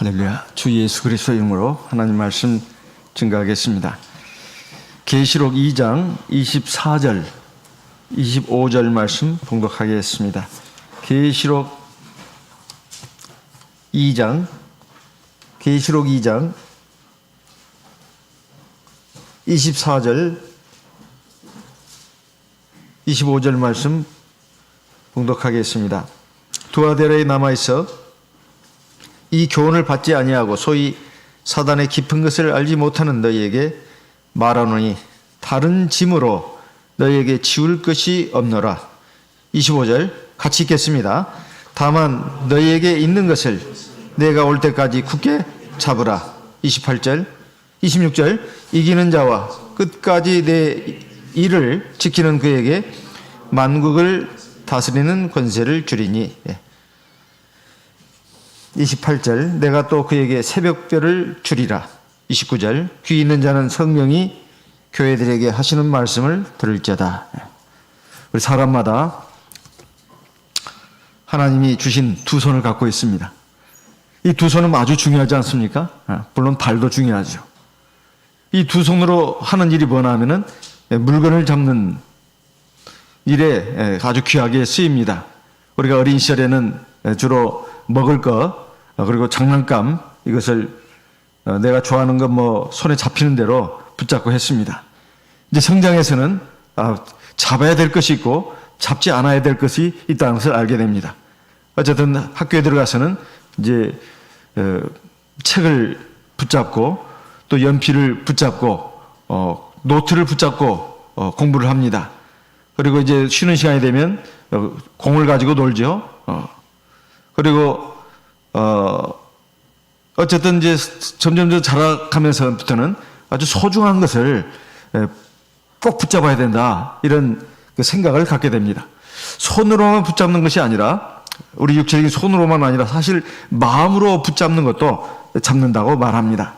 할렐루야. 주 예수 그리스도 이름으로 하나님 말씀 증거하겠습니다. 계시록 2장 24절 25절 말씀 봉독하겠습니다. 계시록 2장 24절 25절 말씀 봉독하겠습니다. 두아데라에 남아있어 이 교훈을 받지 아니하고 소위 사단의 깊은 것을 알지 못하는 너희에게 말하노니 다른 짐으로 너희에게 지울 것이 없노라. 25절 같이 읽겠습니다. 다만 너희에게 있는 것을 내가 올 때까지 굳게 잡으라. 28절 26절 이기는 자와 끝까지 내 일을 지키는 그에게 만국을 다스리는 권세를 주리니. 28절 내가 또 그에게 새벽별을 주리라. 29절 귀 있는 자는 성령이 교회들에게 하시는 말씀을 들을지어다. 우리 사람마다 하나님이 주신 두 손을 갖고 있습니다. 이 두 손은 아주 중요하지 않습니까? 물론 발도 중요하죠. 이 두 손으로 하는 일이 뭐냐 하면은 물건을 잡는 일에 아주 귀하게 쓰입니다. 우리가 어린 시절에는 주로 먹을 거 그리고 장난감 이것을 내가 좋아하는 거 뭐 손에 잡히는 대로 붙잡고 했습니다. 이제 성장해서는 잡아야 될 것이 있고 잡지 않아야 될 것이 있다는 것을 알게 됩니다. 어쨌든 학교에 들어가서는 이제 책을 붙잡고 또 연필을 붙잡고 노트를 붙잡고 공부를 합니다. 그리고 이제 쉬는 시간이 되면 공을 가지고 놀죠. 그리고 어쨌든 이제 점점 자라가면서부터는 아주 소중한 것을 꼭 붙잡아야 된다. 이런 생각을 갖게 됩니다. 손으로만 붙잡는 것이 아니라 우리 육체적인 손으로만 아니라 사실 마음으로 붙잡는 것도 잡는다고 말합니다.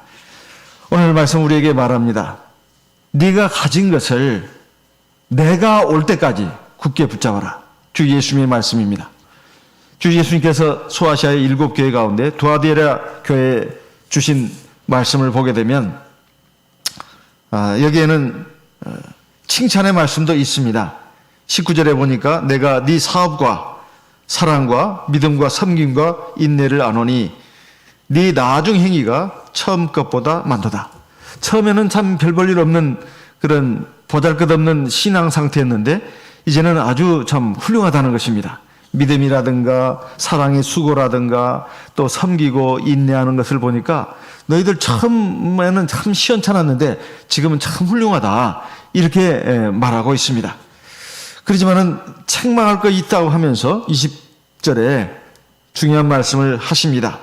오늘 말씀 우리에게 말합니다. 네가 가진 것을 내가 올 때까지 굳게 붙잡아라. 주 예수님의 말씀입니다. 주 예수님께서 소아시아의 7교회 가운데 두아데라 교회에 주신 말씀을 보게 되면 여기에는 칭찬의 말씀도 있습니다. 19절에 보니까 내가 네 사업과 사랑과 믿음과 섬김과 인내를 아노니 네 나중 행위가 처음 것보다 많도다. 처음에는 참 별 볼 일 없는 그런 보잘것없는 신앙 상태였는데 이제는 아주 참 훌륭하다는 것입니다. 믿음이라든가 사랑의 수고라든가 또 섬기고 인내하는 것을 보니까 너희들 처음에는 참 시원찮았는데 지금은 참 훌륭하다 이렇게 말하고 있습니다. 그렇지만은 책망할 거 있다고 하면서 20절에 중요한 말씀을 하십니다.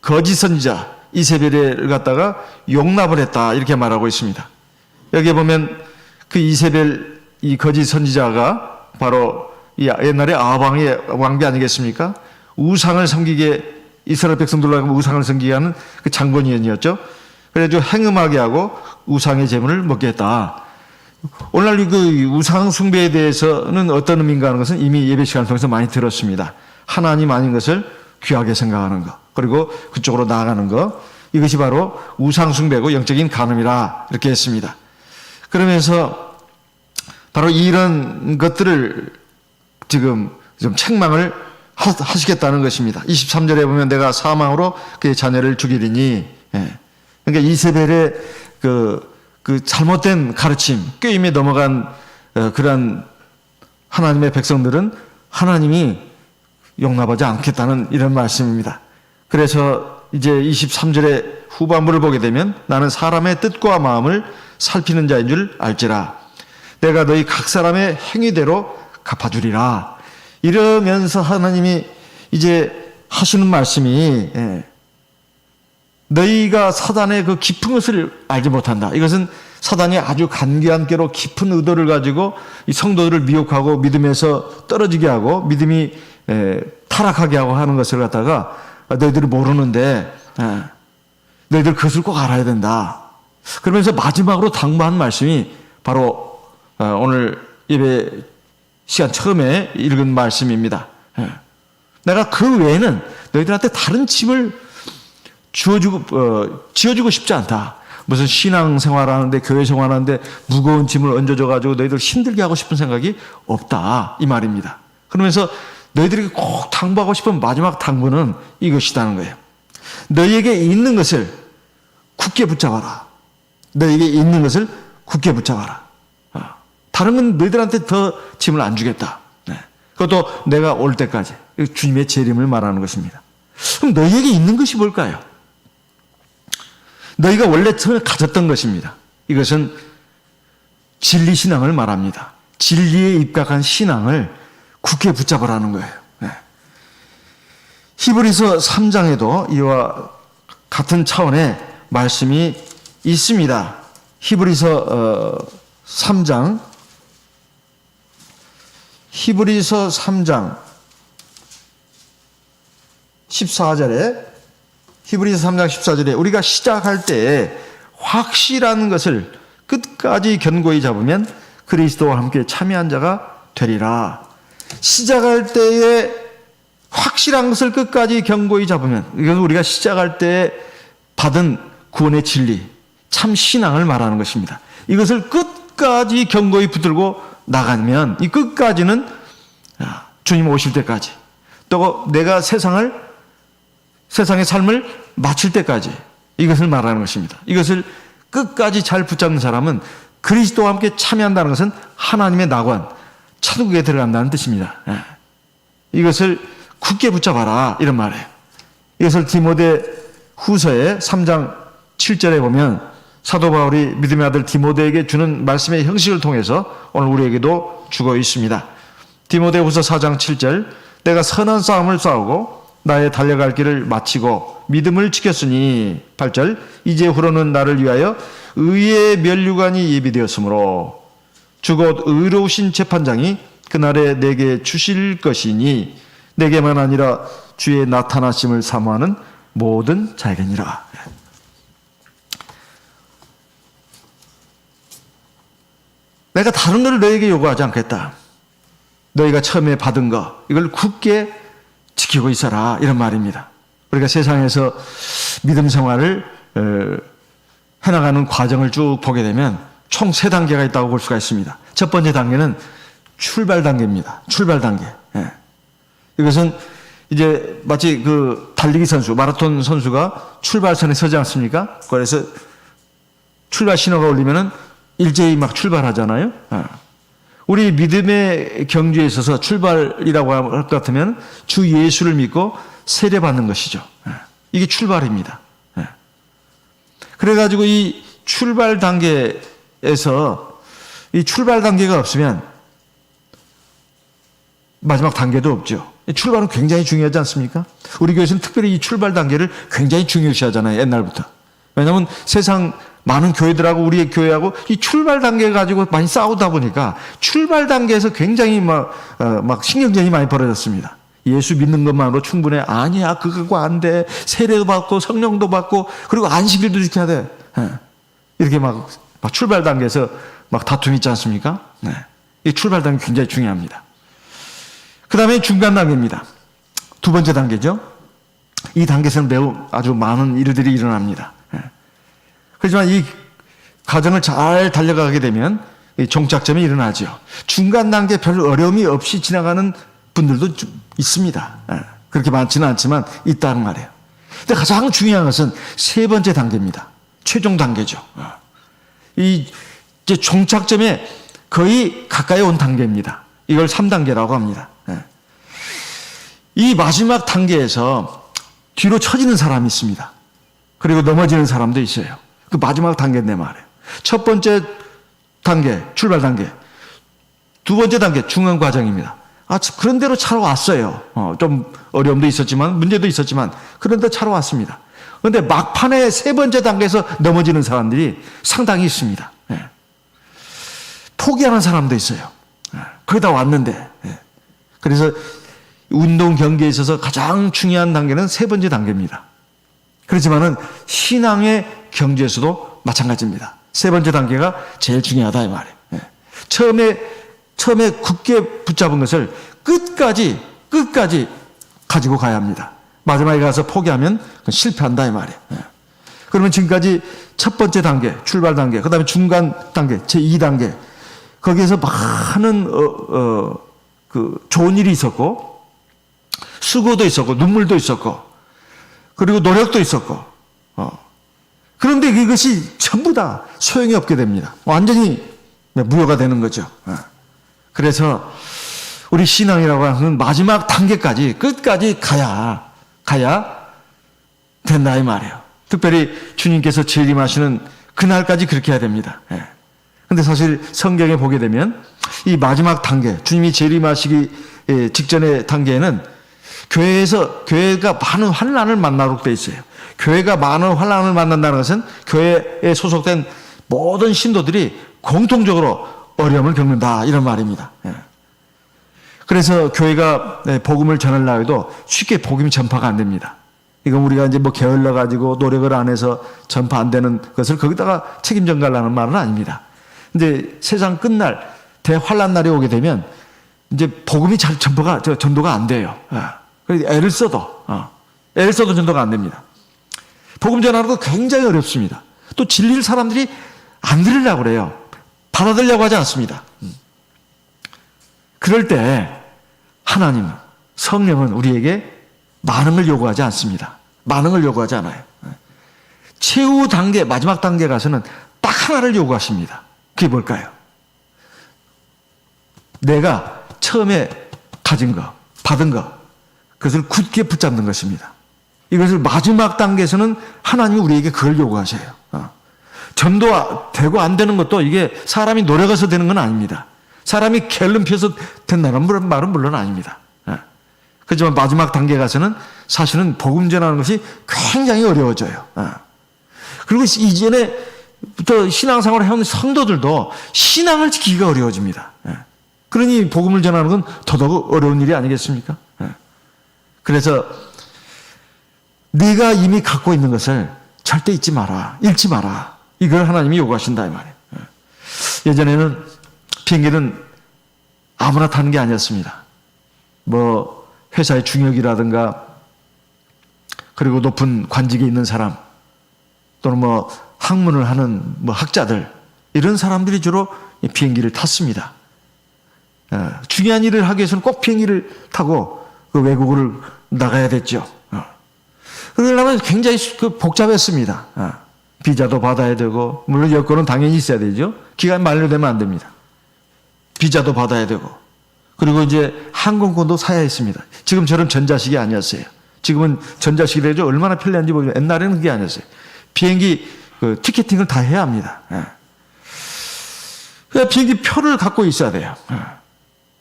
거짓 선지자 이세벨을 갖다가 용납을 했다 이렇게 말하고 있습니다. 여기에 보면 그 이세벨 이 거짓 선지자가 바로 옛날에 아방의 왕비 아니겠습니까? 우상을 섬기게 이스라엘 백성들로 하여금 우상을 섬기게 하는 그 장본인이었죠. 그래가지고 행음하게 하고 우상의 제물을 먹게 했다. 오늘날 그 우상 숭배에 대해서는 어떤 의미인가 하는 것은 이미 예배 시간을 통해서 많이 들었습니다. 하나님 아닌 것을 귀하게 생각하는 것 그리고 그쪽으로 나아가는 것 이것이 바로 우상 숭배고 영적인 간음이라 이렇게 했습니다. 그러면서 바로 이런 것들을 지금 좀 책망을 하시겠다는 것입니다. 23절에 보면 내가 사망으로 그의 자녀를 죽이리니 그러니까 이세벨의 그 잘못된 가르침 꾀임에 넘어간 그러한 하나님의 백성들은 하나님이 용납하지 않겠다는 이런 말씀입니다. 그래서 이제 23절의 후반부를 보게 되면 나는 사람의 뜻과 마음을 살피는 자인 줄 알지라 내가 너희 각 사람의 행위대로 갚아주리라. 이러면서 하나님이 이제 하시는 말씀이 너희가 사단의 그 깊은 것을 알지 못한다. 이것은 사단이 아주 간교한 께로 깊은 의도를 가지고 이 성도들을 미혹하고 믿음에서 떨어지게 하고 믿음이 타락하게 하고 하는 것을 갖다가 너희들이 모르는데 너희들 그것을 꼭 알아야 된다. 그러면서 마지막으로 당부한 말씀이 바로 오늘 예배 시간 처음에 읽은 말씀입니다. 내가 그 외에는 너희들한테 다른 짐을 지어주고 싶지 않다. 무슨 신앙생활하는데 교회 생활하는데 무거운 짐을 얹어줘가지고 너희들 힘들게 하고 싶은 생각이 없다. 이 말입니다. 그러면서 너희들에게 꼭 당부하고 싶은 마지막 당부는 이것이라는 거예요. 너희에게 있는 것을 굳게 붙잡아라. 너희에게 있는 것을 굳게 붙잡아라. 다른 건 너희들한테 더 짐을 안 주겠다. 그것도 내가 올 때까지. 주님의 재림을 말하는 것입니다. 그럼 너희에게 있는 것이 뭘까요? 너희가 원래 처음에 가졌던 것입니다. 이것은 진리신앙을 말합니다. 진리에 입각한 신앙을 굳게 붙잡으라는 거예요. 히브리서 3장에도 이와 같은 차원의 말씀이 있습니다. 히브리서 3장 14절에 히브리서 3장 14절에 우리가 시작할 때에 확실한 것을 끝까지 견고히 잡으면 그리스도와 함께 참여한 자가 되리라. 시작할 때에 확실한 것을 끝까지 견고히 잡으면, 이건 우리가 시작할 때 받은 구원의 진리, 참 신앙을 말하는 것입니다. 이것을 끝까지 견고히 붙들고 나가면, 이 끝까지는 주님 오실 때까지, 또 내가 세상의 삶을 마칠 때까지, 이것을 말하는 것입니다. 이것을 끝까지 잘 붙잡는 사람은 그리스도와 함께 참여한다는 것은 하나님의 낙원, 천국에 들어간다는 뜻입니다. 이것을 굳게 붙잡아라, 이런 말이에요. 이것을 디모데 후서의 3장 7절에 보면 사도 바울이 믿음의 아들 디모데에게 주는 말씀의 형식을 통해서 오늘 우리에게도 주고 있습니다. 디모데 후서 4장 7절, 내가 선한 싸움을 싸우고 나의 달려갈 길을 마치고 믿음을 지켰으니, 8절, 이제후로는 나를 위하여 의의 면류관이 예비되었으므로 주 곧 의로우신 재판장이 그날에 내게 주실 것이니 내게만 아니라 주의 나타나심을 사모하는 모든 자에게니라. 내가 다른 것을 너에게 요구하지 않겠다. 너희가 처음에 받은 거, 이걸 굳게 지키고 있어라, 이런 말입니다. 우리가 세상에서 믿음 생활을 해나가는 과정을 쭉 보게 되면 총 3단계가 있다고 볼 수가 있습니다. 첫 번째 단계는 출발 단계입니다. 출발 단계. 이것은 이제 마치 그 달리기 선수, 마라톤 선수가 출발선에 서지 않습니까? 그래서 출발 신호가 울리면은 일제히 막 출발하잖아요. 우리 믿음의 경주에 있어서 출발이라고 할 것 같으면 주 예수를 믿고 세례받는 것이죠. 이게 출발입니다. 그래가지고 이 출발 단계에서 이 출발 단계가 없으면 마지막 단계도 없죠. 출발은 굉장히 중요하지 않습니까? 우리 교회에서는 특별히 이 출발 단계를 굉장히 중요시하잖아요. 옛날부터. 왜냐하면 세상 많은 교회들하고 우리의 교회하고 이 출발 단계 가지고 많이 싸우다 보니까 출발 단계에서 굉장히 막 신경전이 많이 벌어졌습니다. 예수 믿는 것만으로 충분해. 아니야, 그거 안 돼. 세례도 받고 성령도 받고 그리고 안식일도 지켜야 돼. 이렇게 막 출발 단계에서 막 다툼이 있지 않습니까? 이 출발 단계 굉장히 중요합니다. 그 다음에 중간 단계입니다. 두 번째 단계죠. 이 단계에서는 매우 아주 많은 일들이 일어납니다. 그렇지만 이 과정을 잘 달려가게 되면 종착점이 일어나죠. 중간 단계 별 어려움이 없이 지나가는 분들도 있습니다. 그렇게 많지는 않지만 있다는 말이에요. 근데 가장 중요한 것은 세 번째 단계입니다. 최종 단계죠. 이 이제 종착점에 거의 가까이 온 단계입니다. 이걸 3단계라고 합니다. 이 마지막 단계에서 뒤로 처지는 사람이 있습니다. 그리고 넘어지는 사람도 있어요. 그 마지막 단계인데 말이에요. 첫 번째 단계, 출발 단계. 두 번째 단계, 중간 과정입니다. 그런 대로 차로 왔어요. 좀 어려움도 있었지만, 문제도 있었지만, 그런데 차로 왔습니다. 그런데 막판에 세 번째 단계에서 넘어지는 사람들이 상당히 있습니다. 포기하는 사람도 있어요. 거의 다 왔는데. 그래서 운동 경기에 있어서 가장 중요한 단계는 세 번째 단계입니다. 그렇지만은 신앙의 경주에서도 마찬가지입니다. 세 번째 단계가 제일 중요하다 이 말이에요. 처음에 굳게 붙잡은 것을 끝까지 가지고 가야 합니다. 마지막에 가서 포기하면 그건 실패한다 이 말이에요. 그러면 지금까지 첫 번째 단계, 출발 단계, 그 다음에 중간 단계, 제2단계, 거기에서 많은, 좋은 일이 있었고, 수고도 있었고, 눈물도 있었고, 그리고 노력도 있었고, 그런데 이것이 전부 다 소용이 없게 됩니다. 완전히 무효가 되는 거죠. 그래서 우리 신앙이라고 하는 마지막 단계까지, 끝까지 가야 된다 이 말이에요. 특별히 주님께서 재림하시는 그날까지 그렇게 해야 됩니다. 근데 사실 성경에 보게 되면 이 마지막 단계, 주님이 재림하시기 직전의 단계에는 교회가 많은 환난을 만나도록 돼 있어요. 교회가 많은 환난을 만난다는 것은 교회에 소속된 모든 신도들이 공통적으로 어려움을 겪는다 이런 말입니다. 그래서 교회가 복음을 전하려고 해도 쉽게 복음이 전파가 안 됩니다. 이건 우리가 이제 뭐 게을러 가지고 노력을 안 해서 전파 안 되는 것을 거기다가 책임져 가려는 말은 아닙니다. 이제 세상 끝날 대환란 날이 오게 되면 이제 복음이 잘 전도가 안 돼요. 그래서 애를 써도 전도가 안 됩니다. 복음 전하는 거 굉장히 어렵습니다. 또 진리를 사람들이 안 들으려고 그래요. 받아들이려고 하지 않습니다. 그럴 때 하나님, 성령은 우리에게 많은 걸 요구하지 않습니다. 많은 걸 요구하지 않아요. 최후 단계, 마지막 단계 가서는 딱 하나를 요구하십니다. 그게 뭘까요? 내가 처음에 가진 거, 받은 거, 그것을 굳게 붙잡는 것입니다. 이것을 마지막 단계에서는 하나님이 우리에게 그걸 요구하셔요. 전도가 되고 안 되는 것도 이게 사람이 노력해서 되는 건 아닙니다. 사람이 게을름 펴서 된다는 말은 물론 아닙니다. 그렇지만 마지막 단계 가서는 사실은 복음 전하는 것이 굉장히 어려워져요. 그리고 이전에부터 신앙생활을 해온 성도들도 신앙을 지키기가 어려워집니다. 그러니 복음을 전하는 건 더더욱 어려운 일이 아니겠습니까? 그래서 네가 이미 갖고 있는 것을 절대 잊지 마라. 잃지 마라. 이걸 하나님이 요구하신다 이 말이에요. 예전에는 비행기는 아무나 타는 게 아니었습니다. 뭐 회사의 중역이라든가 그리고 높은 관직에 있는 사람 또는 뭐 학문을 하는 뭐 학자들 이런 사람들이 주로 비행기를 탔습니다. 중요한 일을 하기 위해서는 꼭 비행기를 타고 그 외국을 나가야 됐죠. 그러려면 굉장히 복잡했습니다. 비자도 받아야 되고 물론 여권은 당연히 있어야 되죠. 기간 만료되면 안 됩니다. 비자도 받아야 되고 그리고 이제 항공권도 사야 했습니다. 지금처럼 전자식이 아니었어요. 지금은 전자식이 되죠. 얼마나 편리한지 모르겠어요. 옛날에는 그게 아니었어요. 비행기 티켓팅을 다 해야 합니다. 그래서 비행기 표를 갖고 있어야 돼요.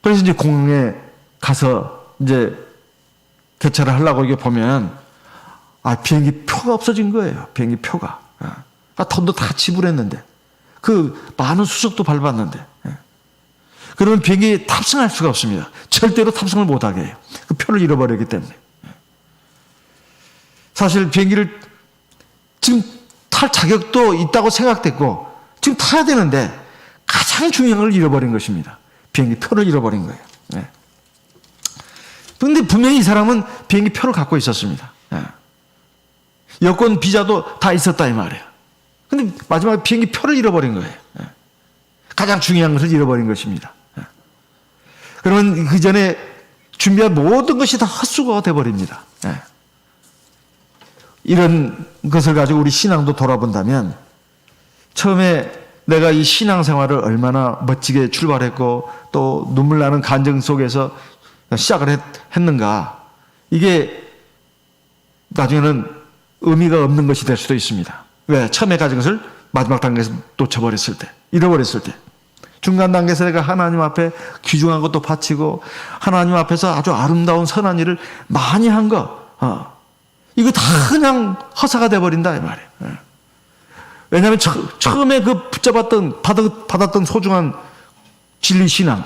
그래서 이제 공항에 가서 이제 개찰을 하려고 이렇게 보면 비행기 표가 없어진 거예요. 비행기 표가. 돈도 다 지불했는데 그 많은 수석도 밟았는데 그러면 비행기에 탑승할 수가 없습니다. 절대로 탑승을 못하게 해요. 그 표를 잃어버렸기 때문에. 사실 비행기를 지금 탈 자격도 있다고 생각됐고 지금 타야 되는데 가장 중요한 걸 잃어버린 것입니다. 비행기 표를 잃어버린 거예요. 그런데 분명히 이 사람은 비행기 표를 갖고 있었습니다. 여권, 비자도 다 있었다 이 말이에요. 근데 마지막에 비행기 표를 잃어버린 거예요. 가장 중요한 것을 잃어버린 것입니다. 그러면 그 전에 준비한 모든 것이 다 헛수고가 돼버립니다. 이런 것을 가지고 우리 신앙도 돌아본다면 처음에 내가 이 신앙생활을 얼마나 멋지게 출발했고 또 눈물 나는 간증 속에서 시작을 했는가 이게 나중에는 의미가 없는 것이 될 수도 있습니다. 왜? 처음에 가진 것을 마지막 단계에서 놓쳐버렸을 때, 잃어버렸을 때. 중간 단계에서 내가 하나님 앞에 귀중한 것도 바치고 하나님 앞에서 아주 아름다운 선한 일을 많이 한 거, 이거 다 그냥 허사가 돼버린다 이 말이에요. 왜냐하면 처음에 그 받았던 소중한 진리 신앙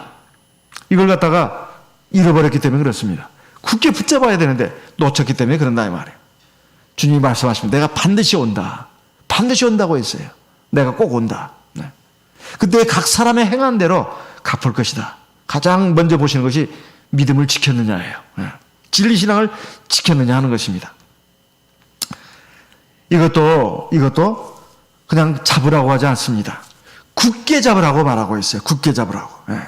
이걸 갖다가 잃어버렸기 때문에 그렇습니다. 굳게 붙잡아야 되는데 놓쳤기 때문에 그런다 이 말이에요. 주님이 말씀하시면 내가 반드시 온다. 반드시 온다고 했어요. 내가 꼭 온다. 그때 각 사람의 행한 대로 갚을 것이다. 가장 먼저 보시는 것이 믿음을 지켰느냐예요. 진리신앙을 지켰느냐 하는 것입니다. 이것도 그냥 잡으라고 하지 않습니다. 굳게 잡으라고 말하고 있어요. 굳게 잡으라고. 예.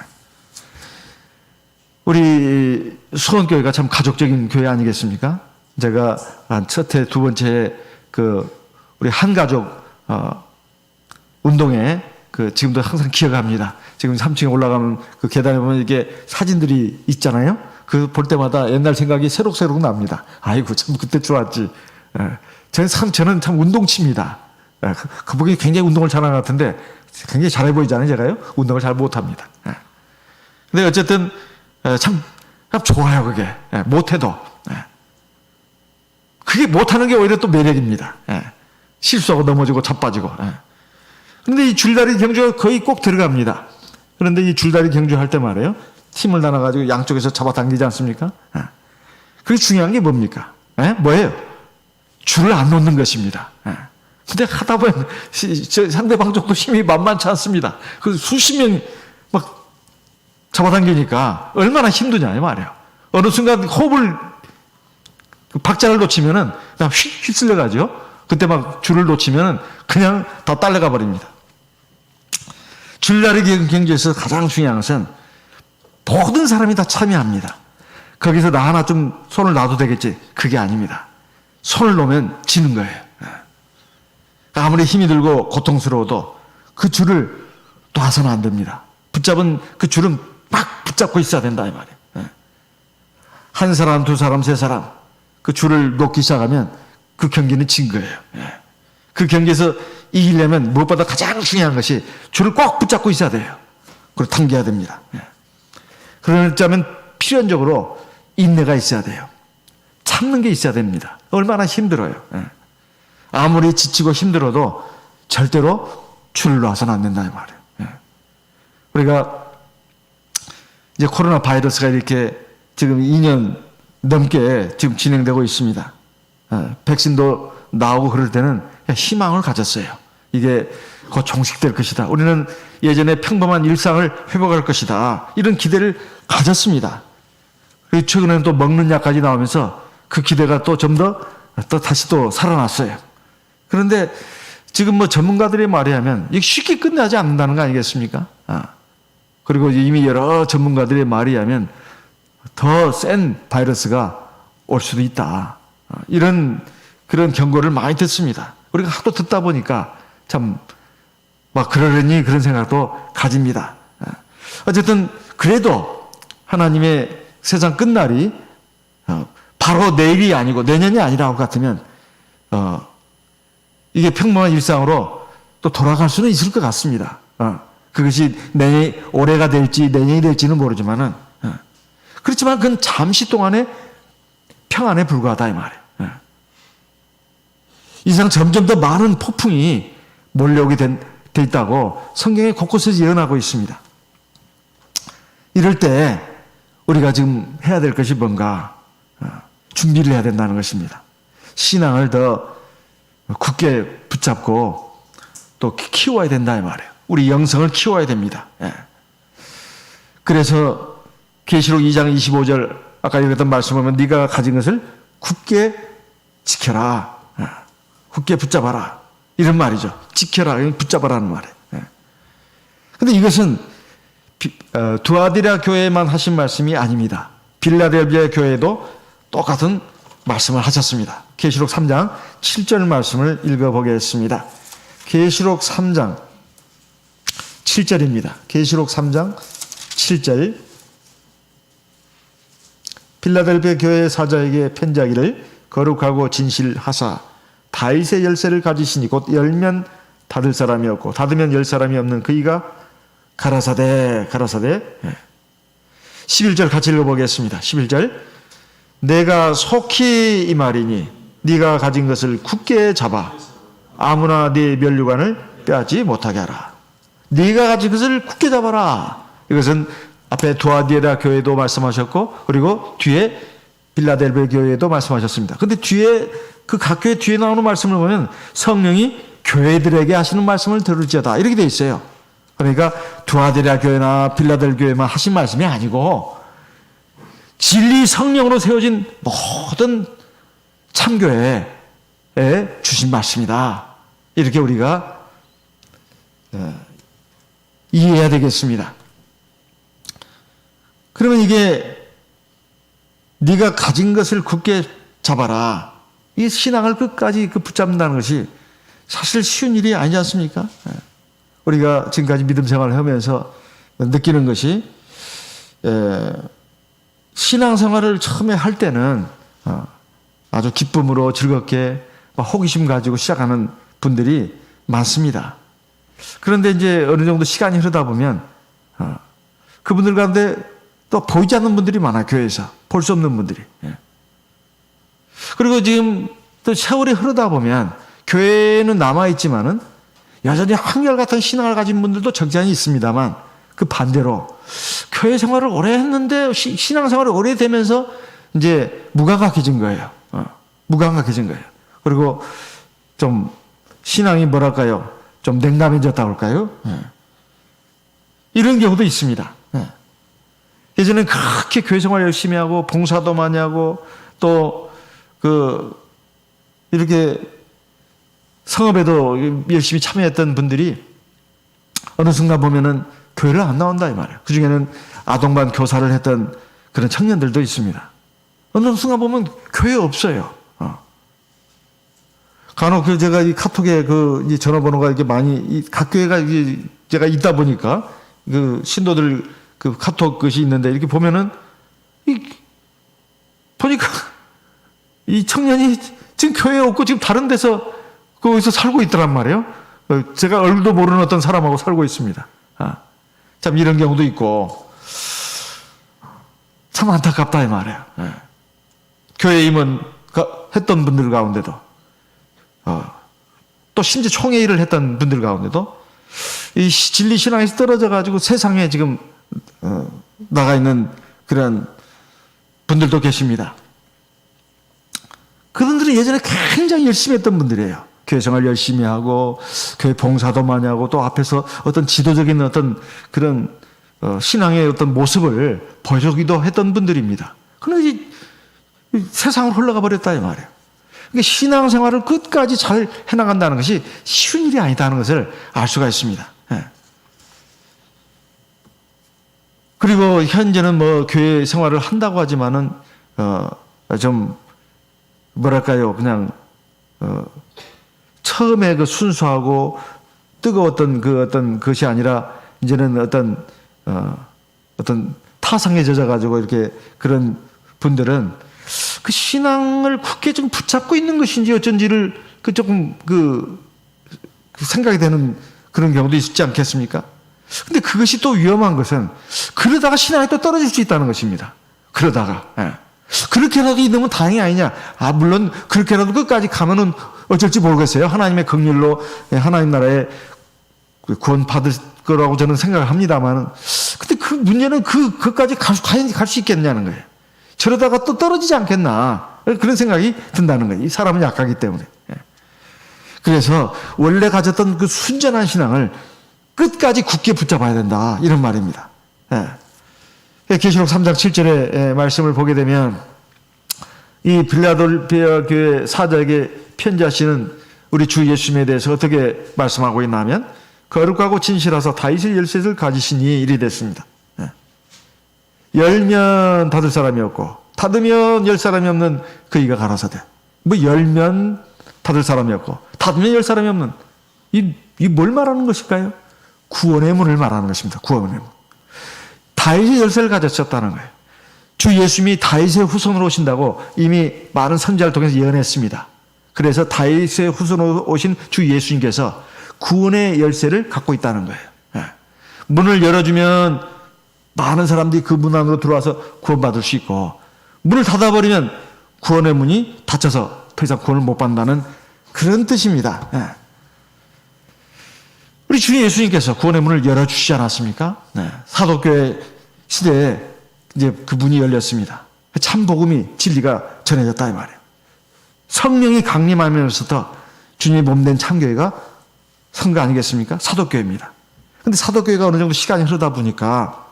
우리 수원교회가 참 가족적인 교회 아니겠습니까? 제가 첫 해, 두 번째 우리 한가족 운동회 지금도 항상 기억합니다. 지금 3층에 올라가면 그 계단에 보면 이게 사진들이 있잖아요. 볼 때마다 옛날 생각이 새록새록 납니다. 아이고, 참 그때 좋았지. 예. 저는 참 운동치입니다. 예. 그 보기 굉장히 운동을 잘하는 것 같은데 굉장히 잘해 보이잖아요, 제가요. 운동을 잘 못합니다. 예. 근데 어쨌든 참 좋아요, 그게. 예. 못해도. 예. 그게 못하는 게 오히려 또 매력입니다. 예. 실수하고 넘어지고 자빠지고. 예. 그런데 이 줄다리 경주가 거의 꼭 들어갑니다. 그런데 이 줄다리 경주할 때 말이에요. 팀을 나눠가지고 양쪽에서 잡아당기지 않습니까? 예. 그게 중요한 게 뭡니까? 예? 뭐예요? 줄을 안 놓는 것입니다. 예. 근데 하다 보면 상대방 쪽도 힘이 만만치 않습니다. 그 수십 명 막 잡아당기니까 얼마나 힘드냐 이 말이에요. 어느 순간 호흡을 박자를 놓치면은 그냥 휩쓸려 가죠. 그때 막 줄을 놓치면은 그냥 더 딸려가 버립니다. 줄다리 경주에서 가장 중요한 것은 모든 사람이 다 참여합니다. 거기서 나 하나 좀 손을 놔도 되겠지. 그게 아닙니다. 손을 놓으면 지는 거예요. 아무리 힘이 들고 고통스러워도 그 줄을 놔서는 안 됩니다. 붙잡은 그 줄은 막 붙잡고 있어야 된다 이 말이에요. 한 사람, 두 사람, 세 사람 그 줄을 놓기 시작하면 그 경기는 진 거예요. 그 경기에서 이기려면 무엇보다 가장 중요한 것이 줄을 꼭 붙잡고 있어야 돼요. 그리고 당겨야 됩니다. 그러자면 필연적으로 인내가 있어야 돼요. 참는 게 있어야 됩니다. 얼마나 힘들어요. 아무리 지치고 힘들어도 절대로 줄을 놔서는 안 된다 이 말이에요. 우리가 이제 코로나 바이러스가 이렇게 지금 2년 넘게 지금 진행되고 있습니다. 백신도 나오고 그럴 때는 희망을 가졌어요. 이게 곧 종식될 것이다. 우리는 예전에 평범한 일상을 회복할 것이다. 이런 기대를 가졌습니다. 그리고 최근에는 또 먹는 약까지 나오면서 그 기대가 또 좀 더 다시 또 살아났어요. 그런데 지금 뭐 전문가들의 말에 하면 이게 쉽게 끝나지 않는다는 거 아니겠습니까? 그리고 이미 여러 전문가들의 말에 하면 더 센 바이러스가 올 수도 있다. 그런 경고를 많이 듣습니다. 우리가 하도 듣다 보니까 참 막 그러려니 그런 생각도 가집니다. 어쨌든 그래도 하나님의 세상 끝날이 바로 내일이 아니고 내년이 아니라고 같으면 이게 평범한 일상으로 또 돌아갈 수는 있을 것 같습니다. 그것이 올해가 될지 내년이 될지는 모르지만은 그렇지만 그건 잠시 동안의 평안에 불과하다 이 말이에요. 이 세상 점점 더 많은 폭풍이 몰려오게 돼 있다고 성경에 곳곳에서 예언하고 있습니다. 이럴 때 우리가 지금 해야 될 것이 뭔가 준비를 해야 된다는 것입니다. 신앙을 더 굳게 붙잡고 또 키워야 된다 이 말이에요. 우리 영성을 키워야 됩니다. 그래서 계시록 2장 25절 아까 읽었던 말씀 보면 네가 가진 것을 굳게 지켜라. 굳게 붙잡아라. 이런 말이죠. 지켜라. 붙잡아라는 말이에요. 그런데 이것은 두아디라 교회에만 하신 말씀이 아닙니다. 빌라델비아 교회에도 똑같은 말씀을 하셨습니다. 계시록 3장 7절 말씀을 읽어보겠습니다. 계시록 3장 7절입니다. 계시록 3장 7절 빌라델비아 교회 사자에게 편지하기를 거룩하고 진실하사 다윗의 열쇠를 가지시니 곧 열면 닫을 사람이 없고 닫으면 열 사람이 없는 그이가 가라사대 11절 같이 읽어보겠습니다. 11절 내가 속히 이 말이니 네가 가진 것을 굳게 잡아 아무나 네 면류관을 빼앗지 못하게 하라. 네가 가진 것을 굳게 잡아라. 이것은 앞에 두아디라 교회도 말씀하셨고 그리고 뒤에 빌라델비아 교회도 말씀하셨습니다. 그런데 뒤에 그 각 교회 뒤에 나오는 말씀을 보면 성령이 교회들에게 하시는 말씀을 들을지어다 이렇게 돼 있어요. 그러니까 두아디라 교회나 빌라델비아 교회만 하신 말씀이 아니고 진리 성령으로 세워진 모든 참교회에 주신 말씀이다. 이렇게 우리가 이해해야 되겠습니다. 그러면 이게 네가 가진 것을 굳게 잡아라. 이 신앙을 끝까지 붙잡는다는 것이 사실 쉬운 일이 아니지 않습니까? 우리가 지금까지 믿음 생활을 하면서 느끼는 것이 신앙생활을 처음에 할 때는 아주 기쁨으로 즐겁게 호기심 가지고 시작하는 분들이 많습니다. 그런데 이제 어느 정도 시간이 흐르다 보면 그분들 가운데 또 보이지 않는 분들이 많아요. 교회에서 볼 수 없는 분들이. 그리고 지금 또 세월이 흐르다 보면 교회는 남아있지만은 여전히 한결같은 신앙을 가진 분들도 적잖이 있습니다만, 그 반대로 교회 생활을 오래 했는데 신앙 생활을 오래 되면서 이제 무감각해진 거예요. 무감각해진 거예요. 그리고 좀 신앙이 뭐랄까요? 좀 냉담해졌다고 할까요? 이런 경우도 있습니다. 예전엔 그렇게 교회 생활 열심히 하고 봉사도 많이 하고 또 이렇게 성업에도 열심히 참여했던 분들이 어느 순간 보면은 교회를 안 나온다 이 말이에요. 그 중에는 아동반 교사를 했던 그런 청년들도 있습니다. 어느 순간 보면 교회 없어요. 간혹 제가 이 카톡에 이 전화번호가 이렇게 많이 각 교회가 제가 있다 보니까 그 신도들 그 카톡 것이 있는데 이렇게 보면은 보니까 이 청년이 지금 교회에 없고 지금 다른 데서 거기서 살고 있더란 말이에요. 제가 얼굴도 모르는 어떤 사람하고 살고 있습니다. 참 이런 경우도 있고 참 안타깝다 이 말이에요. 교회 임원 했던 분들 가운데도 또 심지어 총회 일을 했던 분들 가운데도 이 진리 신앙에서 떨어져 가지고 세상에 지금 나가 있는 그런 분들도 계십니다. 그분들은 예전에 굉장히 열심히 했던 분들이에요. 교회 생활 열심히 하고 교회 봉사도 많이 하고 또 앞에서 어떤 지도적인 어떤 그런 신앙의 어떤 모습을 보여주기도 했던 분들입니다. 그런데 세상으로 흘러가 버렸다 이 말이에요. 그러니까 신앙생활을 끝까지 잘 해나간다는 것이 쉬운 일이 아니다는 것을 알 수가 있습니다. 그리고 현재는 뭐 교회 생활을 한다고 하지만은 좀 뭐랄까요, 그냥 처음에 그 순수하고 뜨거웠던 어떤 것이 아니라 이제는 어떤 타성에 젖어가지고 이렇게 그런 분들은 그 신앙을 굳게 좀 붙잡고 있는 것인지 어쩐지를 조금 생각이 되는 그런 경우도 있지 않겠습니까? 근데 그것이 또 위험한 것은 그러다가 신앙이 또 떨어질 수 있다는 것입니다. 그러다가. 그렇게라도 있으면 다행이 아니냐. 물론 그렇게라도 끝까지 가면은 어쩔지 모르겠어요. 하나님의 긍휼로 하나님 나라에 구원 받을 거라고 저는 생각을 합니다만, 근데 그 문제는 그까지 갈 수 있겠냐는 거예요. 저러다가 또 떨어지지 않겠나. 그런 생각이 든다는 거예요. 이 사람은 약하기 때문에. 그래서 원래 가졌던 그 순전한 신앙을 끝까지 굳게 붙잡아야 된다. 이런 말입니다. 계시록 3장 7절의 말씀을 보게 되면 이 빌라델피아 교회 사자에게 편지하시는 우리 주 예수님에 대해서 어떻게 말씀하고 있나 하면 거룩하고 진실하사 다윗의 열쇠를 가지시니 이리 됐습니다. 열면 닫을 사람이 없고 닫으면 열 사람이 없는 그이가 가라사대. 뭐 열면 닫을 사람이 없고 닫으면 열 사람이 없는 이 뭘 말하는 것일까요? 구원의 문을 말하는 것입니다. 구원의 문. 다윗의 열쇠를 가졌었다는 거예요. 주 예수님이 다윗의 후손으로 오신다고 이미 많은 선지자를 통해서 예언했습니다. 그래서 다윗의 후손으로 오신 주 예수님께서 구원의 열쇠를 갖고 있다는 거예요. 문을 열어주면 많은 사람들이 그 문 안으로 들어와서 구원받을 수 있고, 문을 닫아버리면 구원의 문이 닫혀서 더 이상 구원을 못 받는다는 그런 뜻입니다. 우리 주 예수님께서 구원의 문을 열어주시지 않았습니까? 사도교회 시대에 이제 그 문이 열렸습니다. 참 복음이 진리가 전해졌다 이 말이에요. 성령이 강림하면서부터 주님의 몸된 참교회가 선 거 아니겠습니까? 사도교회입니다. 근데 사도교회가 어느 정도 시간이 흐르다 보니까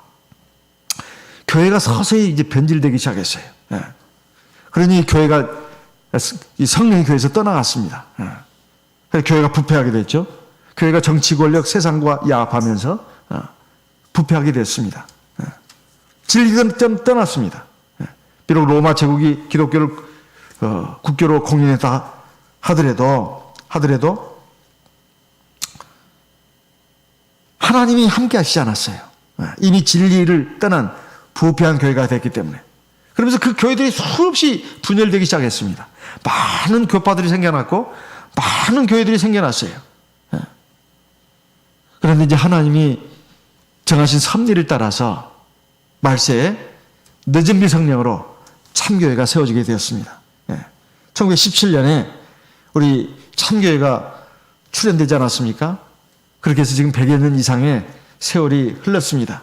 교회가 서서히 이제 변질되기 시작했어요. 예. 그러니 교회가 이 성령이 교회에서 떠나갔습니다. 예. 그래서 교회가 부패하게 됐죠. 교회가 정치 권력 세상과 야합하면서 부패하게 됐습니다. 예. 진리가 좀 떠났습니다. 예. 비록 로마 제국이 기독교를 국교로 공인했다 하더라도 하나님이 함께 하시지 않았어요. 이미 진리를 떠난 부패한 교회가 됐기 때문에. 그러면서 그 교회들이 수없이 분열되기 시작했습니다. 많은 교파들이 생겨났고 많은 교회들이 생겨났어요. 그런데 이제 하나님이 정하신 섭리를 따라서 말세에 늦은 미성령으로 참교회가 세워지게 되었습니다. 1917년에 우리 참교회가 출현되지 않았습니까? 그렇게 해서 지금 100여 년 이상의 세월이 흘렀습니다.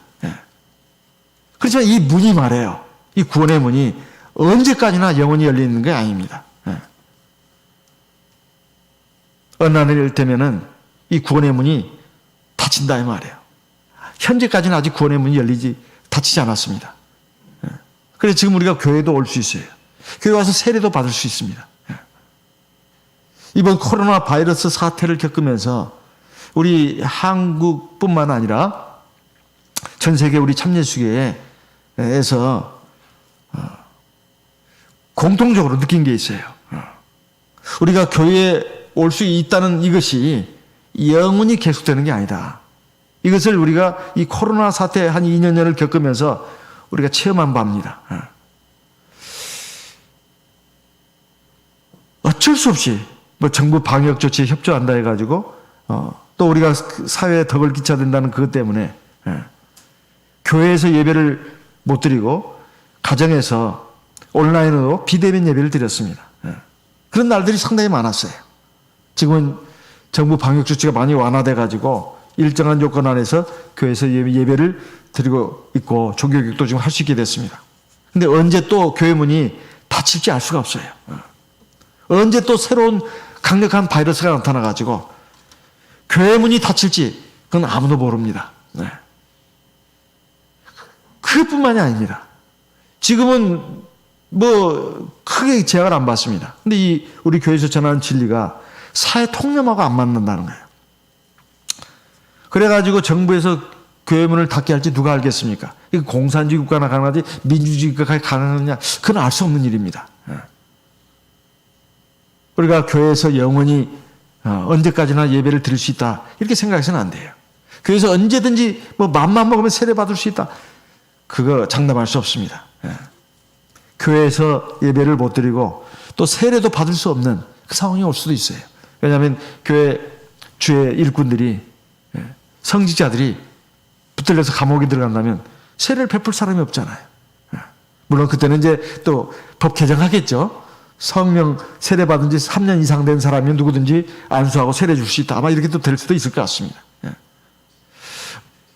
그렇지만 이 문이 말해요. 이 구원의 문이 언제까지나 영원히 열리는 게 아닙니다. 어느 날일 때면은 이 구원의 문이 닫힌다 이 말이에요. 현재까지는 아직 구원의 문이 닫히지 않았습니다. 그래서 지금 우리가 교회도 올 수 있어요. 교회 와서 세례도 받을 수 있습니다. 이번 코로나 바이러스 사태를 겪으면서 우리 한국뿐만 아니라 전 세계 우리 참예수교회에서 공통적으로 느낀 게 있어요. 우리가 교회에 올 수 있다는 이것이 영원히 계속되는 게 아니다. 이것을 우리가 이 코로나 사태 한 2년 전을 겪으면서 우리가 체험한 바입니다. 어쩔 수 없이 뭐 정부 방역 조치에 협조한다 해가지고 또 우리가 사회에 덕을 끼쳐야 된다는 그것 때문에 교회에서 예배를 못 드리고 가정에서 온라인으로 비대면 예배를 드렸습니다. 그런 날들이 상당히 많았어요. 지금은 정부 방역 조치가 많이 완화돼가지고 일정한 요건 안에서 교회에서 예배를 드리고 있고 종교교육도 지금 할 수 있게 됐습니다. 근데 언제 또 교회 문이 닫힐지 알 수가 없어요. 언제 또 새로운 강력한 바이러스가 나타나가지고 교회 문이 닫힐지 그건 아무도 모릅니다. 그것뿐만이 아닙니다. 지금은 뭐 크게 제약을 안 받습니다. 근데 우리 교회에서 전하는 진리가 사회 통념하고 안 맞는다는 거예요. 그래가지고 정부에서 교회 문을 닫게 할지 누가 알겠습니까? 이거 공산주의 국가나 가능하지 민주주의 국가가 가능하느냐? 그건 알 수 없는 일입니다. 우리가 교회에서 영원히 언제까지나 예배를 드릴 수 있다 이렇게 생각해서는 안 돼요. 교회에서 언제든지 뭐 맘만 먹으면 세례 받을 수 있다. 그거 장담할 수 없습니다. 교회에서 예배를 못 드리고 또 세례도 받을 수 없는 그 상황이 올 수도 있어요. 왜냐하면 교회 주의 일꾼들이 성직자들이 붙들려서 감옥에 들어간다면 세례를 베풀 사람이 없잖아요. 물론 그때는 이제 또 법 개정하겠죠. 성령 세례 받은 지 3년 이상 된 사람이면 누구든지 안수하고 세례 줄 수 있다. 아마 이렇게 또 될 수도 있을 것 같습니다.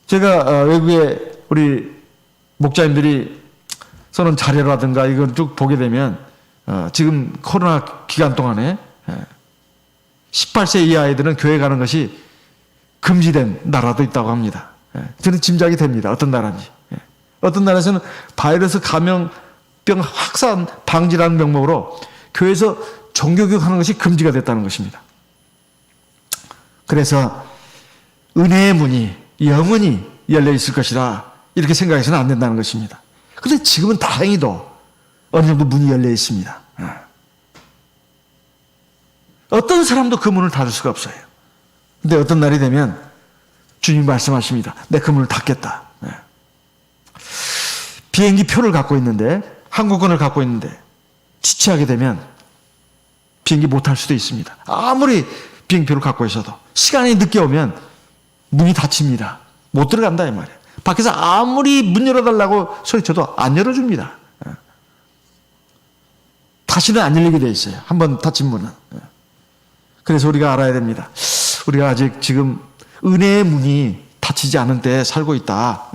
제가 외국에 우리 목자님들이 써놓은 자료라든가 이걸 쭉 보게 되면 지금 코로나 기간 동안에 18세 이하 아이들은 교회 가는 것이 금지된 나라도 있다고 합니다. 저는 짐작이 됩니다. 어떤 나라인지. 어떤 나라에서는 바이러스 감염병 확산 방지라는 명목으로 교회에서 종교교육 하는 것이 금지가 됐다는 것입니다. 그래서 은혜의 문이 영원히 열려 있을 것이라 이렇게 생각해서는 안 된다는 것입니다. 그런데 지금은 다행히도 어느 정도 문이 열려 있습니다. 어떤 사람도 그 문을 닫을 수가 없어요. 근데 어떤 날이 되면 주님이 말씀하십니다. 내 그 문을 닫겠다. 비행기 표를 갖고 있는데 항공권을 갖고 있는데 지체하게 되면 비행기 못 탈 수도 있습니다. 아무리 비행표를 갖고 있어도 시간이 늦게 오면 문이 닫힙니다. 못 들어간다 이 말이에요. 밖에서 아무리 문 열어달라고 소리쳐도 안 열어줍니다. 다시는 안 열리게 돼 있어요. 한번 닫힌 문은. 그래서 우리가 알아야 됩니다. 우리가 아직 지금 은혜의 문이 닫히지 않은 때에 살고 있다.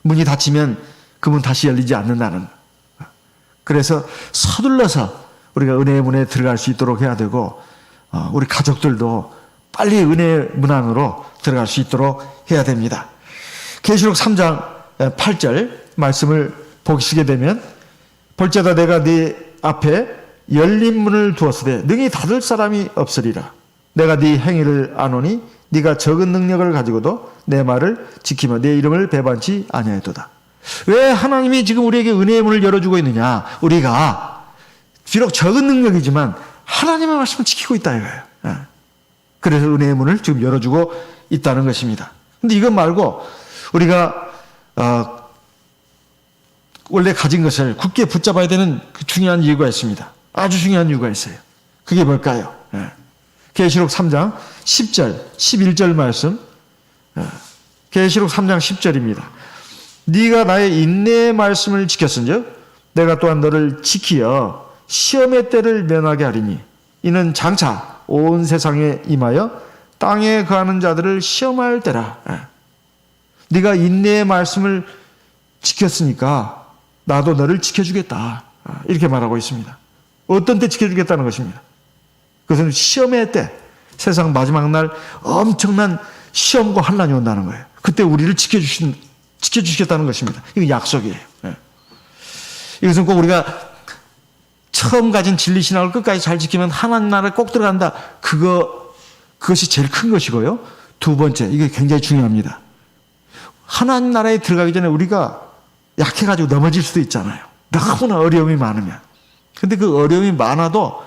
문이 닫히면 그 문 다시 열리지 않는다는. 그래서 서둘러서 우리가 은혜의 문에 들어갈 수 있도록 해야 되고 우리 가족들도 빨리 은혜의 문 안으로 들어갈 수 있도록 해야 됩니다. 계시록 3장 8절 말씀을 보시게 되면 볼지어다 내가 네 앞에 열린 문을 두었으되 능히 닫을 사람이 없으리라. 내가 네 행위를 아노니 네가 적은 능력을 가지고도 내 말을 지키며 내 이름을 배반치 아니하였도다. 왜 하나님이 지금 우리에게 은혜의 문을 열어주고 있느냐? 우리가 비록 적은 능력이지만 하나님의 말씀을 지키고 있다 이거예요. 그래서 은혜의 문을 지금 열어주고 있다는 것입니다. 근데 이것 말고 우리가 원래 가진 것을 굳게 붙잡아야 되는 그 중요한 이유가 있습니다. 아주 중요한 이유가 있어요. 그게 뭘까요? 계시록 3장 10절, 11절 말씀. 계시록 3장 10절입니다. 네가 나의 인내의 말씀을 지켰은즉 내가 또한 너를 지키어 시험의 때를 면하게 하리니 이는 장차 온 세상에 임하여 땅에 거하는 자들을 시험할 때라. 네가 인내의 말씀을 지켰으니까 나도 너를 지켜주겠다. 이렇게 말하고 있습니다. 어떤 때 지켜주겠다는 것입니다. 그것은 시험의 때, 세상 마지막 날 엄청난 시험과 환난이 온다는 거예요. 그때 우리를 지켜주시겠다는 것입니다. 이거 약속이에요. 이것은 꼭 우리가 처음 가진 진리신학을 끝까지 잘 지키면 하나님 나라에 꼭 들어간다. 그것이 제일 큰 것이고요. 두 번째, 이게 굉장히 중요합니다. 하나님 나라에 들어가기 전에 우리가 약해가지고 넘어질 수도 있잖아요. 너무나 어려움이 많으면. 근데 그 어려움이 많아도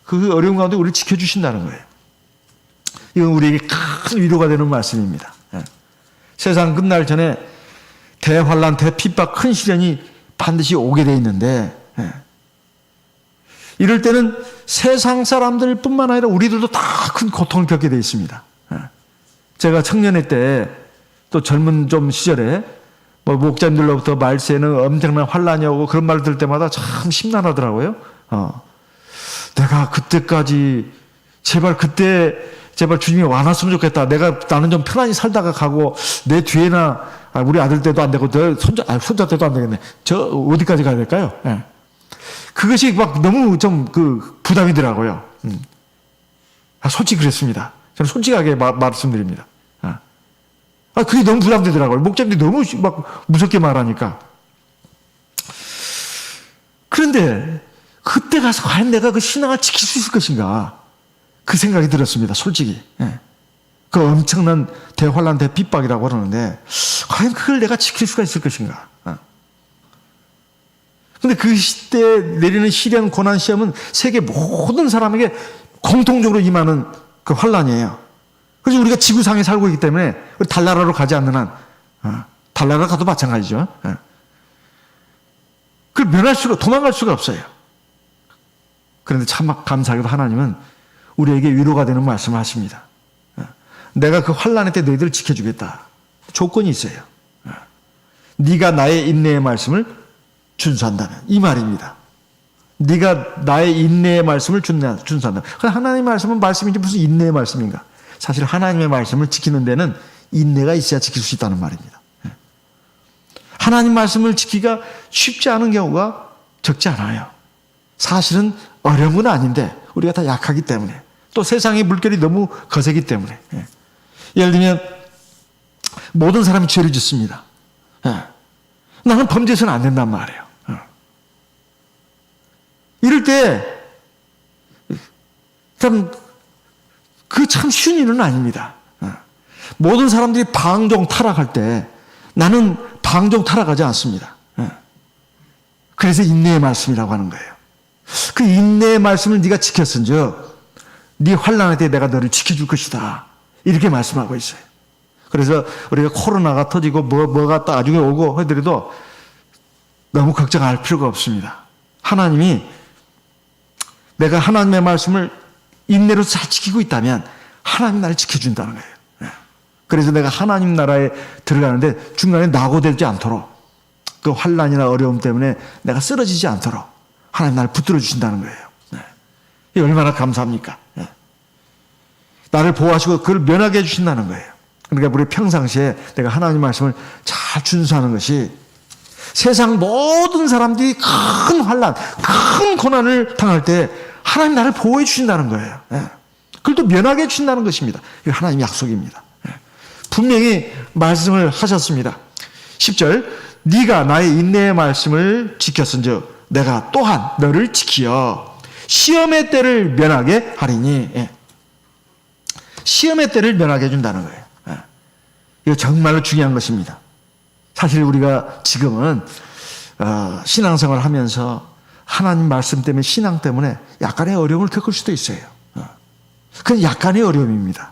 그 어려움 가운데 우리를 지켜주신다는 거예요. 이건 우리에게 큰 위로가 되는 말씀입니다. 세상 끝날 전에 대환란, 대핍박, 큰 시련이 반드시 오게 돼 있는데 이럴 때는 세상 사람들 뿐만 아니라 우리들도 다 큰 고통을 겪게 돼 있습니다. 제가 청년회 때 또 젊은 좀 시절에 뭐 목자님들로부터 말세는 엄청난 환란이 오고 그런 말 들을 때마다 참 심란하더라고요. 내가 그때까지 제발 주님이 와놨으면 좋겠다. 나는 좀 편안히 살다가 가고 내 뒤에나 우리 아들 때도 안 되고 손자 때도 안 되겠네. 저 어디까지 가야 될까요? 그것이 막 너무 좀 부담이더라고요. 솔직히 그랬습니다. 저는 솔직하게 말씀드립니다. 그게 너무 부담되더라고요. 목자님들이 너무 막 무섭게 말하니까. 그런데 그때 가서 과연 내가 그 신앙을 지킬 수 있을 것인가? 그 생각이 들었습니다. 솔직히. 그 엄청난 대환란, 대핍박이라고 그러는데 과연 그걸 내가 지킬 수가 있을 것인가? 근데 그 시대에 내리는 시련, 고난, 시험은 세계 모든 사람에게 공통적으로 임하는 그 환란이에요. 그래서 우리가 지구상에 살고 있기 때문에 달나라로 가지 않는 한, 달나라 가도 마찬가지죠. 그걸 도망갈 수가 없어요. 그런데 참 감사하게도 하나님은 우리에게 위로가 되는 말씀을 하십니다. 내가 그 환란의 때 너희들을 지켜주겠다. 조건이 있어요. 네가 나의 인내의 말씀을 준수한다면 이 말입니다. 네가 나의 인내의 말씀을 준수한다면. 하나님의 말씀은 말씀인지 무슨 인내의 말씀인가? 사실 하나님의 말씀을 지키는 데는 인내가 있어야 지킬 수 있다는 말입니다. 하나님 말씀을 지키기가 쉽지 않은 경우가 적지 않아요. 사실은 어려운 건 아닌데 우리가 다 약하기 때문에 또 세상의 물결이 너무 거세기 때문에 예를 들면 모든 사람이 죄를 짓습니다. 나는 범죄해서는 안 된단 말이에요. 이럴 때 참 쉬운 일은 아닙니다. 모든 사람들이 방종 타락할 때 나는 방종 타락하지 않습니다. 그래서 인내의 말씀이라고 하는 거예요. 그 인내의 말씀을 네가 지켰은즉 네 환난할 때 내가 너를 지켜줄 것이다. 이렇게 말씀하고 있어요. 그래서 우리가 코로나가 터지고 뭐가 나중에 오고 하더라도 너무 걱정할 필요가 없습니다. 하나님이 내가 하나님의 말씀을 인내로 잘 지키고 있다면 하나님 나를 지켜준다는 거예요. 그래서 내가 하나님 나라에 들어가는데 중간에 낙오되지 않도록 그 환난이나 어려움 때문에 내가 쓰러지지 않도록 하나님 나를 붙들어 주신다는 거예요. 이게 얼마나 감사합니까? 나를 보호하시고 그걸 면하게 해주신다는 거예요. 그러니까 우리 평상시에 내가 하나님 말씀을 잘 준수하는 것이 세상 모든 사람들이 큰 환난, 큰 고난을 당할 때 하나님 나를 보호해 주신다는 거예요. 그걸 또 면하게 해주신다는 것입니다. 이거 하나님의 약속입니다. 분명히 말씀을 하셨습니다. 10절 네가 나의 인내의 말씀을 지켰은즉 내가 또한 너를 지키어 시험의 때를 면하게 하리니. 예. 시험의 때를 면하게 해준다는 거예요. 예. 이거 정말로 중요한 것입니다. 사실 우리가 지금은 신앙생활을 하면서 하나님 말씀 때문에, 신앙 때문에 약간의 어려움을 겪을 수도 있어요. 그건 약간의 어려움입니다.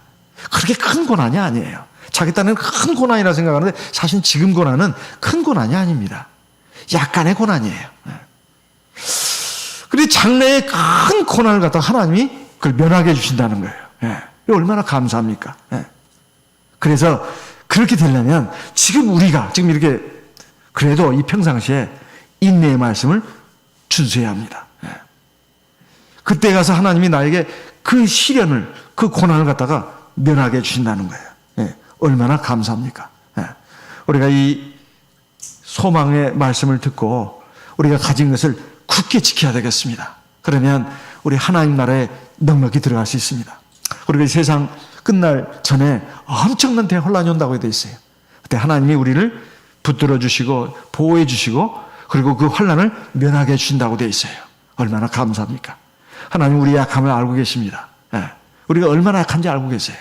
그렇게 큰 고난이 아니에요. 자기 딴에는 큰 고난이라 생각하는데 사실 지금 고난은 큰 고난이 아닙니다. 약간의 고난이에요. 그런데 장래의 큰 고난을 갖다가 하나님이 그걸 면하게 해주신다는 거예요. 예. 얼마나 감사합니까? 예. 그래서 그렇게 되려면 지금 우리가 지금 이렇게 그래도 이 평상시에 인내의 말씀을 준수해야 합니다. 예. 그때 가서 하나님이 나에게 그 시련을, 그 고난을 갖다가 면하게 해주신다는 거예요. 예. 얼마나 감사합니까? 예. 우리가 이 소망의 말씀을 듣고 우리가 가진 것을 굳게 지켜야 되겠습니다. 그러면 우리 하나님 나라에 넉넉히 들어갈 수 있습니다. 우리가 이 세상 끝날 전에 엄청난 대혼란이 온다고 되어 있어요. 그때 하나님이 우리를 붙들어 주시고 보호해 주시고 그리고 그 혼란을 면하게 해주신다고 되어 있어요. 얼마나 감사합니까? 하나님 우리 약함을 알고 계십니다. 예. 우리가 얼마나 약한지 알고 계세요.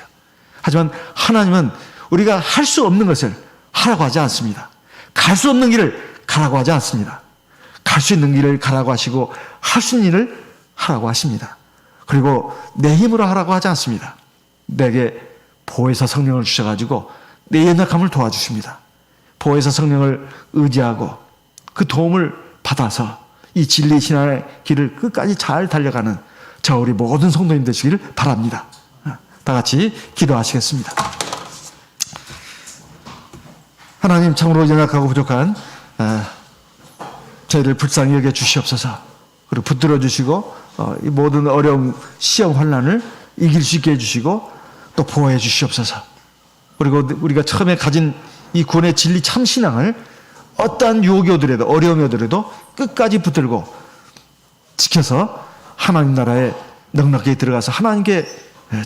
하지만 하나님은 우리가 할 수 없는 것을 하라고 하지 않습니다. 갈 수 없는 길을 가라고 하지 않습니다. 갈 수 있는 길을 가라고 하시고 할 수 있는 일을 하라고 하십니다. 그리고 내 힘으로 하라고 하지 않습니다. 내게 보혜사 성령을 주셔가지고 내 연약함을 도와주십니다. 보혜사 성령을 의지하고 그 도움을 받아서 이 진리 신앙의 길을 끝까지 잘 달려가는 저 우리 모든 성도님 되시기를 바랍니다. 다 같이 기도하시겠습니다. 하나님 참으로 연약하고 부족한 저희를 불쌍히 여겨 주시옵소서. 그리고 붙들어 주시고 이 모든 어려움, 시험, 환난을 이길 수 있게 해주시고 또 보호해 주시옵소서. 그리고 우리가 처음에 가진 이 구원의 진리 참 신앙을 어떠한 유혹이 오더라도 어려움이 오더라도 끝까지 붙들고 지켜서 하나님 나라에 넉넉히 들어가서 하나님께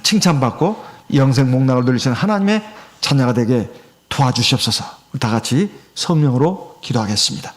칭찬받고 영생 목락을 누리시는 하나님의 자녀가 되게 도와주시옵소서. 다 같이 성령으로 기도하겠습니다.